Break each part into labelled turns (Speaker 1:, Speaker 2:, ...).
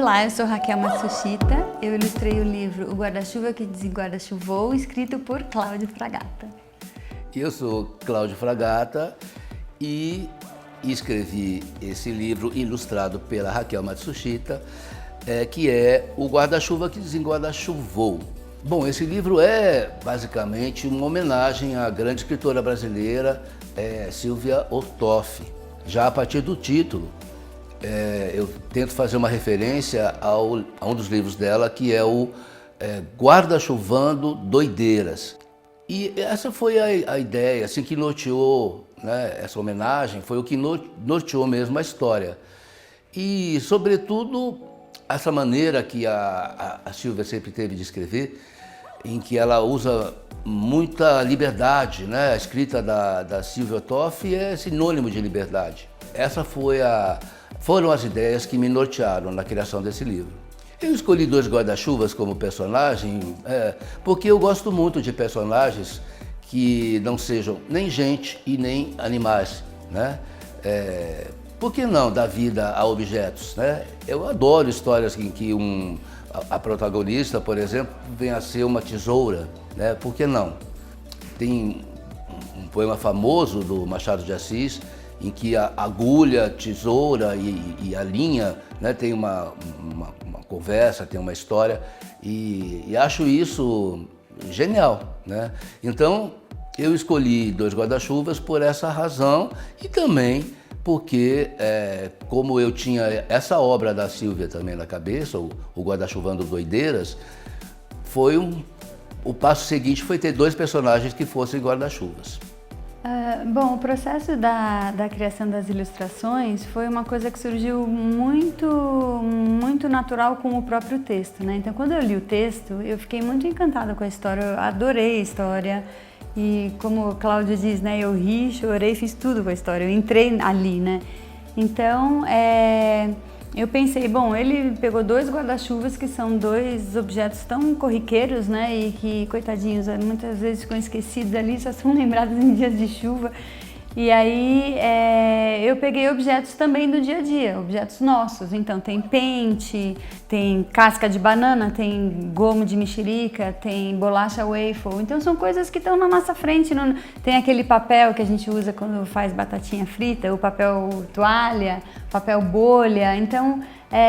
Speaker 1: Olá, eu sou Raquel Matsushita. Eu ilustrei o livro O Guarda-Chuva que Desenguarda-Chuvou, escrito por Cláudio Fragata.
Speaker 2: Eu sou Cláudio Fragata e escrevi esse livro ilustrado pela Raquel Matsushita, que é O Guarda-Chuva que Desenguarda-Chuvou. Bom, esse livro é basicamente uma homenagem à grande escritora brasileira Sylvia Ortolfi. Já a partir do título, eu tento fazer uma referência a um dos livros dela, que é o Guarda-Chuvando Doideiras. E essa foi a ideia, assim, que norteou, né, essa homenagem, foi o que norteou mesmo a história. E, sobretudo, essa maneira que a Sylvia sempre teve de escrever, em que ela usa muita liberdade, né? A escrita da Sylvia Ortolfi é sinônimo de liberdade. Essas foram as ideias que me nortearam na criação desse livro. Eu escolhi dois guarda-chuvas como personagem porque eu gosto muito de personagens que não sejam nem gente e nem animais, né? Por que não dar vida a objetos, né? Eu adoro histórias em que a protagonista, por exemplo, vem a ser uma tesoura, né? Por que não? Tem um poema famoso do Machado de Assis, em que a agulha, tesoura e a linha, né, tem uma conversa, tem uma história, e acho isso genial, né? Então, eu escolhi dois guarda-chuvas por essa razão e também porque, como eu tinha essa obra da Sylvia também na cabeça, o Guarda-Chuvando Doideiras, o passo seguinte foi ter dois personagens que fossem guarda-chuvas.
Speaker 1: Bom, o processo da criação das ilustrações foi uma coisa que surgiu muito natural com o próprio texto, né? Então, quando eu li o texto, eu fiquei muito encantada com a história, eu adorei a história. E como o Cláudio diz, né, eu ri, chorei, fiz tudo com a história, eu entrei ali, né? Então, eu pensei, bom, ele pegou dois guarda-chuvas que são dois objetos tão corriqueiros, né? E que, coitadinhos, muitas vezes ficam esquecidos ali, só são lembrados em dias de chuva. E aí eu peguei objetos também do dia a dia, objetos nossos. Então tem pente, tem casca de banana, tem gomo de mexerica, tem bolacha waffle. Então são coisas que estão na nossa frente. Tem aquele papel que a gente usa quando faz batatinha frita, o papel toalha, papel bolha. Então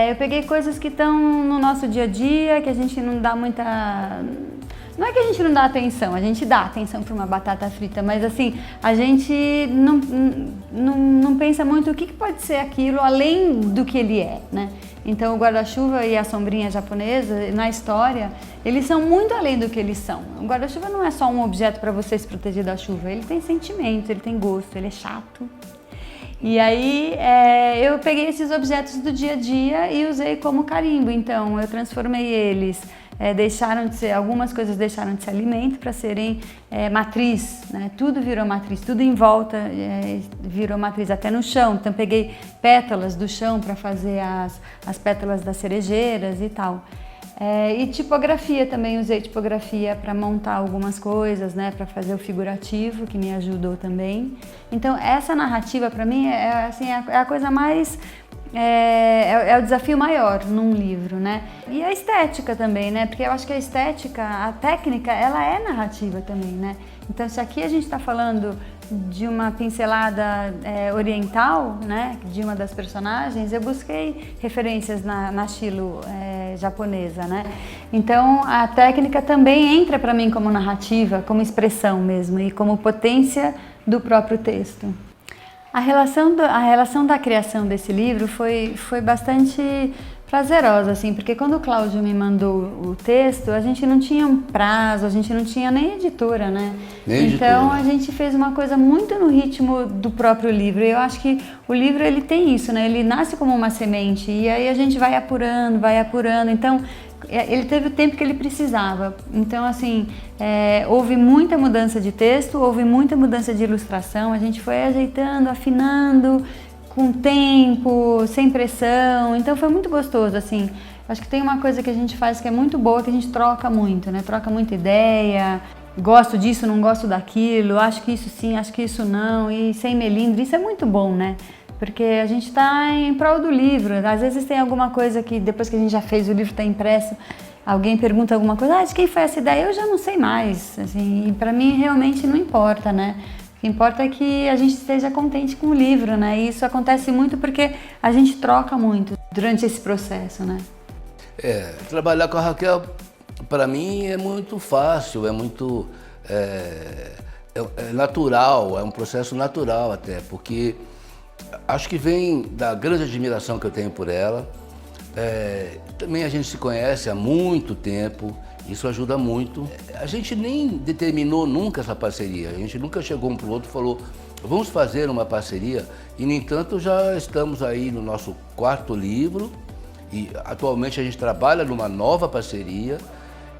Speaker 1: eu peguei coisas que estão no nosso dia a dia, que a gente não dá muita... Não é que a gente não dá atenção, a gente dá atenção para uma batata frita, mas assim, a gente não pensa muito o que pode ser aquilo além do que ele é, né? Então o guarda-chuva e a sombrinha japonesa, na história, eles são muito além do que eles são. O guarda-chuva não é só um objeto para você se proteger da chuva, ele tem sentimentos, ele tem gosto, ele é chato. E aí eu peguei esses objetos do dia a dia e usei como carimbo, então eu transformei eles... algumas coisas deixaram de ser alimento para serem matriz, né? Tudo virou matriz, tudo em volta virou matriz, até no chão. Então peguei pétalas do chão para fazer as pétalas das cerejeiras e tal. E tipografia também, usei tipografia para montar algumas coisas, né? Para fazer o figurativo, que me ajudou também. Então essa narrativa para mim é a coisa mais... É o desafio maior num livro, né? E a estética também, né? Porque eu acho que a estética, a técnica, ela é narrativa também, né? Então, se aqui a gente está falando de uma pincelada oriental, né? De uma das personagens, eu busquei referências na estilo japonesa, né? Então, a técnica também entra para mim como narrativa, como expressão mesmo e como potência do próprio texto. A relação da criação desse livro foi bastante prazerosa, assim, porque quando o Cláudio me mandou o texto, a gente não tinha um prazo, a gente não tinha nem editora, né? Então a gente fez uma coisa muito no ritmo do próprio livro. Eu acho que o livro ele tem isso, né? Ele nasce como uma semente e aí a gente vai apurando. Então ele teve o tempo que ele precisava. Então, assim, houve muita mudança de texto, houve muita mudança de ilustração, a gente foi ajeitando, afinando, com tempo, sem pressão, então foi muito gostoso, assim. Acho que tem uma coisa que a gente faz que é muito boa, que a gente troca muito, né? Troca muita ideia, gosto disso, não gosto daquilo, acho que isso sim, acho que isso não, e sem melindre, isso é muito bom, né? Porque a gente está em prol do livro. Às vezes tem alguma coisa que depois que a gente já fez, o livro está impresso, alguém pergunta alguma coisa, de quem foi essa ideia? Eu já não sei mais, assim, e para mim realmente não importa, né? O que importa é que a gente esteja contente com o livro, né? E isso acontece muito porque a gente troca muito durante esse processo, né?
Speaker 2: Trabalhar com a Raquel, para mim, é muito fácil, é muito natural, é um processo natural até, porque acho que vem da grande admiração que eu tenho por ela. Também a gente se conhece há muito tempo, isso ajuda muito. A gente nem determinou nunca essa parceria, a gente nunca chegou um para o outro e falou, vamos fazer uma parceria, e no entanto já estamos aí no nosso 4º livro, e atualmente a gente trabalha numa nova parceria,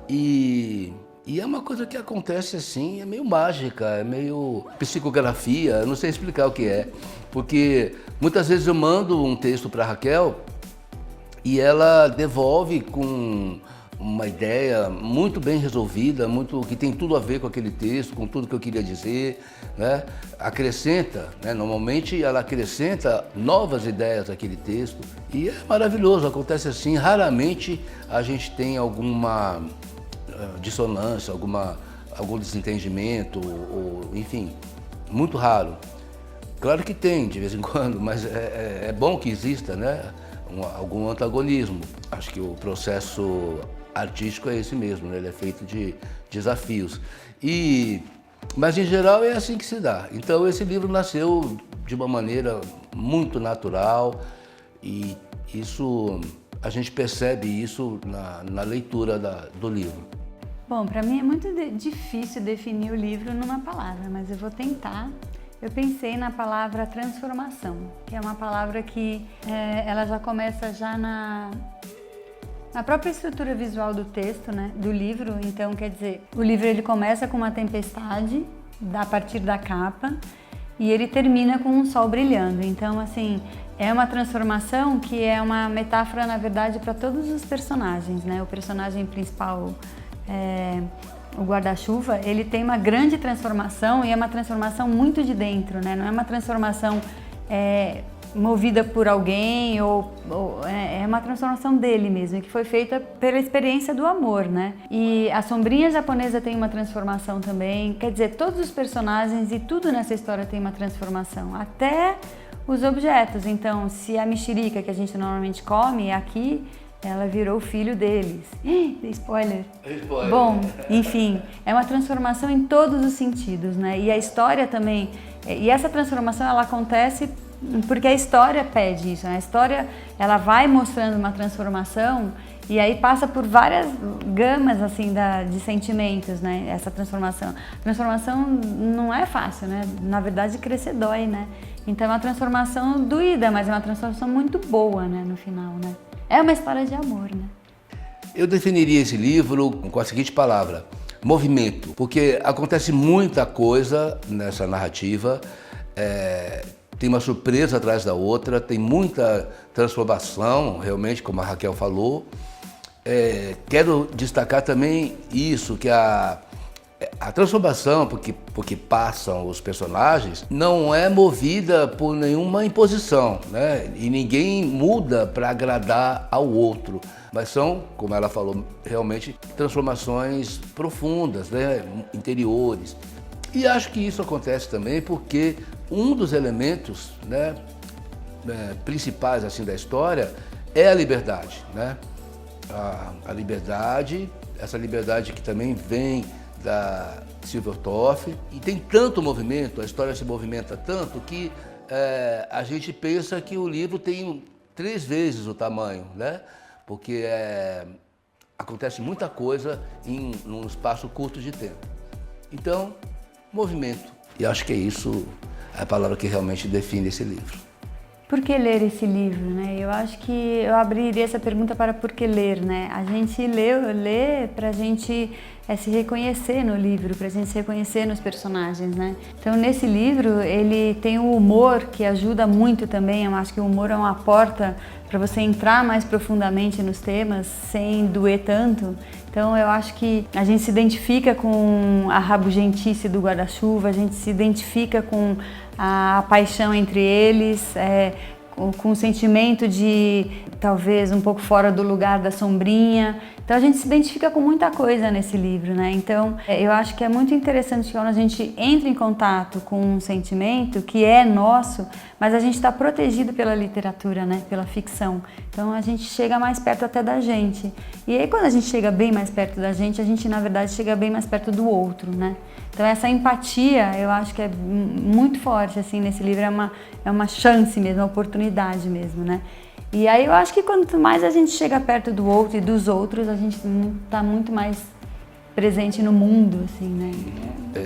Speaker 2: e é uma coisa que acontece assim, é meio mágica, é meio psicografia, eu não sei explicar o que é, porque muitas vezes eu mando um texto para a Raquel, e ela devolve com uma ideia muito bem resolvida, que tem tudo a ver com aquele texto, com tudo que eu queria dizer, né? Acrescenta, né? Normalmente ela acrescenta novas ideias àquele texto e é maravilhoso, acontece assim, raramente a gente tem alguma dissonância, algum desentendimento, enfim, muito raro. Claro que tem, de vez em quando, mas é bom que exista, né? Algum antagonismo. Acho que o processo artístico é esse mesmo, né? Ele é feito de desafios. Mas em geral é assim que se dá. Então esse livro nasceu de uma maneira muito natural e a gente percebe isso na leitura do livro.
Speaker 1: Bom, para mim é muito difícil definir o livro numa palavra, mas eu vou tentar. Eu pensei na palavra transformação, que é uma palavra que ela já começa já na própria estrutura visual do texto, né, do livro. Então, quer dizer, o livro ele começa com uma tempestade a partir da capa e ele termina com um sol brilhando. Então, assim, é uma transformação que é uma metáfora, na verdade, para todos os personagens, né? O personagem principal, o guarda-chuva, ele tem uma grande transformação e é uma transformação muito de dentro, né? Não é uma transformação movida por alguém é uma transformação dele mesmo, que foi feita pela experiência do amor, né? E a sombrinha japonesa tem uma transformação também, quer dizer, todos os personagens e tudo nessa história tem uma transformação, até os objetos. Então, se a mexerica que a gente normalmente come aqui, ela virou filho deles. Spoiler. Spoiler. Bom, enfim, é uma transformação em todos os sentidos, né? E a história também, e essa transformação ela acontece porque a história pede isso, né? A história ela vai mostrando uma transformação e aí passa por várias gamas assim de sentimentos, né? Essa transformação. Transformação não é fácil, né? Na verdade, crescer dói, né? Então é uma transformação doída, mas é uma transformação muito boa, né? No final, né? É uma história de amor, né?
Speaker 2: Eu definiria esse livro com a seguinte palavra: movimento, porque acontece muita coisa nessa narrativa. Tem uma surpresa atrás da outra, tem muita transformação, realmente, como a Raquel falou. Quero destacar também isso, que a transformação, porque passam os personagens, não é movida por nenhuma imposição, né? E ninguém muda para agradar ao outro. Mas são, como ela falou, realmente transformações profundas, né? Interiores. E acho que isso acontece também porque um dos elementos, né, principais assim, da história é a liberdade, né? A liberdade, essa liberdade que também vem da Silvia Toff, e tem tanto movimento, a história se movimenta tanto que a gente pensa que o livro tem 3 vezes o tamanho, né? Porque acontece muita coisa num espaço curto de tempo. Então, movimento. E acho que é isso a palavra que realmente define esse livro.
Speaker 1: Por que ler esse livro, né? Eu acho que eu abriria essa pergunta para por que ler, né? A gente lê para a gente é se reconhecer no livro, para a gente se reconhecer nos personagens, né? Então nesse livro ele tem o humor que ajuda muito também. Eu acho que o humor é uma porta para você entrar mais profundamente nos temas sem doer tanto. Então eu acho que a gente se identifica com a rabugentice do guarda-chuva, a gente se identifica com a paixão entre eles, com o sentimento de talvez um pouco fora do lugar da sombrinha. Então a gente se identifica com muita coisa nesse livro, né? Então eu acho que é muito interessante quando a gente entra em contato com um sentimento que é nosso, mas a gente está protegido pela literatura, né? Pela ficção. Então a gente chega mais perto até da gente. E aí quando a gente chega bem mais perto da gente na verdade chega bem mais perto do outro, né? Então essa empatia eu acho que é muito forte assim nesse livro, é uma chance mesmo, uma oportunidade mesmo, né? E aí eu acho que quanto mais a gente chega perto do outro e dos outros, a gente está muito mais presente no mundo, assim, né?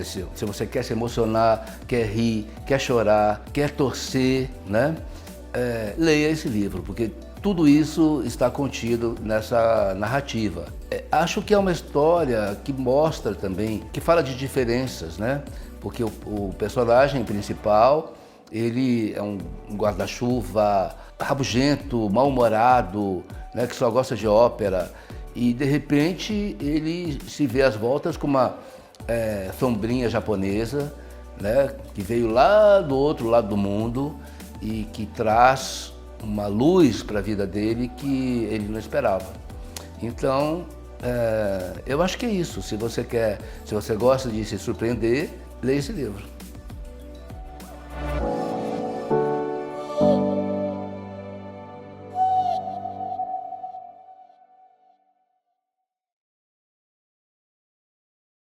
Speaker 2: Se você quer se emocionar, quer rir, quer chorar, quer torcer, né? Leia esse livro, porque tudo isso está contido nessa narrativa. Acho que é uma história que mostra também, que fala de diferenças, né? Porque o personagem principal, ele é um guarda-chuva rabugento, mal-humorado, né, que só gosta de ópera, e de repente ele se vê às voltas com uma sombrinha japonesa, né, que veio lá do outro lado do mundo e que traz uma luz para a vida dele que ele não esperava. Então, eu acho que é isso. Se você gosta de se surpreender, leia esse livro.